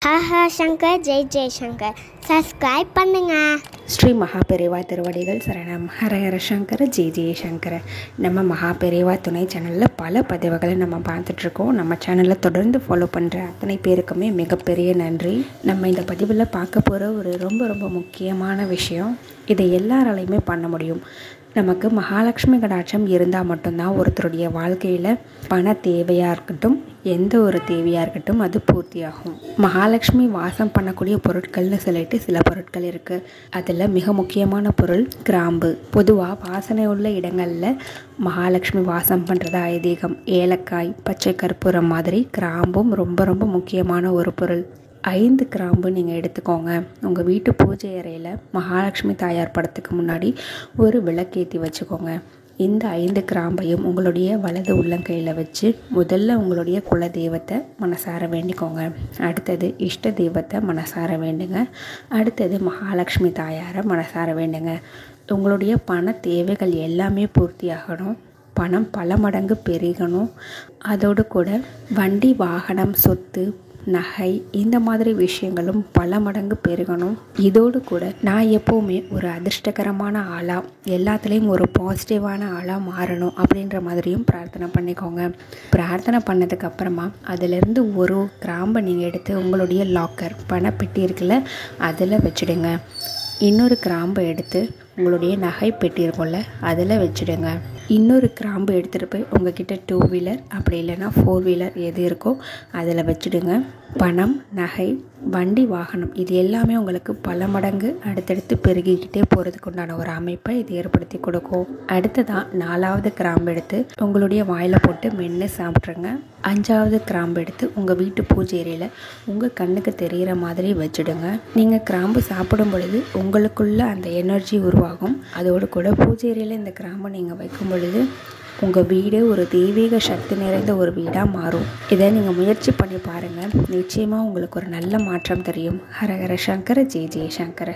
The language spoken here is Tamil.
ஹஹ சங்கர் ஜெய் ஜெய்சங்கர் சப்ஸ்கிரைப் பண்ணுங்க. ஸ்ரீ மகாபெரிவா திருவடிகள் சரணம். ஹரஹர சங்கர ஜெய் ஜெய்சங்கர. நம்ம மகாபெரிவா துணை சேனலில் பல பதிவுகளை நம்ம பார்த்துட்ருக்கோம். நம்ம சேனலில் தொடர்ந்து ஃபாலோ பண்ணுற அத்தனை பேருக்குமே மிகப்பெரிய நன்றி. நம்ம இந்த பதிவில் பார்க்க போகிற ஒரு ரொம்ப முக்கியமான விஷயம், இதை எல்லாராலையுமே பண்ண முடியும். நமக்கு மகாலட்சுமி கடாட்சம் இருந்தால் மட்டும்தான் ஒருத்தருடைய வாழ்க்கையில் பண தேவையாக இருக்கட்டும், எந்த ஒரு தேவையாக இருக்கட்டும், அது பூர்த்தியாகும். மகாலட்சுமி வாசம் பண்ணக்கூடிய பொருட்கள்னு சொல்லிட்டு சில பொருட்கள் இருக்குது. அதில் மிக முக்கியமான பொருள் கிராம்பு. பொதுவாக வாசனை உள்ள இடங்களில் மகாலட்சுமி வாசம் பண்ணுறதா ஐதீகம். ஏலக்காய், பச்சை கற்பூரம் மாதிரி கிராம்பும் ரொம்ப முக்கியமான ஒரு பொருள். 5 கிராம்பு நீங்கள் எடுத்துக்கோங்க. உங்கள் வீட்டு பூஜை அறையில் மகாலட்சுமி தாயார் படத்துக்கு முன்னாடி ஒரு விளக்கேற்றி வச்சுக்கோங்க. இந்த 5 கிராம்பையும் உங்களுடைய வலது உள்ளங்கையில் வச்சு முதல்ல உங்களுடைய குல தெய்வத்தை மனசார வேண்டிக்கோங்க. அடுத்தது இஷ்ட தெய்வத்தை மனசார வேண்டுங்க. அடுத்தது மகாலட்சுமி தாயாரை மனசார வேண்டுங்க. உங்களுடைய பண தேவைகள் எல்லாமே பூர்த்தியாகணும். பணம் பல மடங்கு பெருகணும். அதோடு கூட வண்டி, வாகனம், சொத்து, நகை, இந்த மாதிரி விஷயங்களும் பல மடங்கு பெருகணும். இதோடு கூட நான் எப்போவுமே ஒரு அதிர்ஷ்டகரமான ஆளாக, எல்லாத்துலேயும் ஒரு பாசிட்டிவான ஆளாக மாறணும் அப்படின்ற மாதிரியும் பிரார்த்தனை பண்ணிக்கோங்க. பிரார்த்தனை பண்ணதுக்கப்புறமா அதிலிருந்து ஒரு கிராம்பை நீங்கள் எடுத்து உங்களுடைய லாக்கர், பணப்பெட்டி இருக்குல்ல, அதில் வச்சுடுங்க. இன்னொரு கிராம்பை எடுத்து உங்களுடைய நகை பெட்டி இருக்கும்ல, அதில் வச்சுடுங்க. இன்னொரு கிராம்பு எடுத்துகிட்டு போய் உங்ககிட்ட 2 வீலர் அப்படி இல்லைன்னா 4 வீலர் எது இருக்கோ அதில் வச்சுடுங்க. பணம், நகை, வண்டி, வாகனம் இது எல்லாமே உங்களுக்கு பல மடங்கு அடுத்தடுத்து பெருகிக்கிட்டே போகிறதுக்கு உண்டான ஒரு அமைப்பை இது ஏற்படுத்தி கொடுக்கும். அடுத்ததான் 4வது கிராம்பு எடுத்து உங்களுடைய வாயில் போட்டு மென்று சாப்பிட்ருங்க. 5வது கிராம்பு எடுத்து உங்கள் வீட்டு பூஜை அறையில் உங்கள் கண்ணுக்கு தெரிகிற மாதிரி வச்சுடுங்க. நீங்கள் கிராம்பு சாப்பிடும் பொழுது உங்களுக்குள்ள அந்த எனர்ஜி உருவாகும். அதோடு கூட பூஜை அறையில் இந்த கிராம்பை நீங்கள் வைக்கும் பொழுது உங்கள் வீடு ஒரு தெய்வீக சக்தி நிறைந்த ஒரு வீடாக மாறும். இதை நீங்கள் முயற்சி பண்ணி பாருங்கள். நிச்சயமாக உங்களுக்கு ஒரு நல்ல மாற்றம் தெரியும். ஹரஹர சங்கர ஜெய் ஜெய்சங்கர.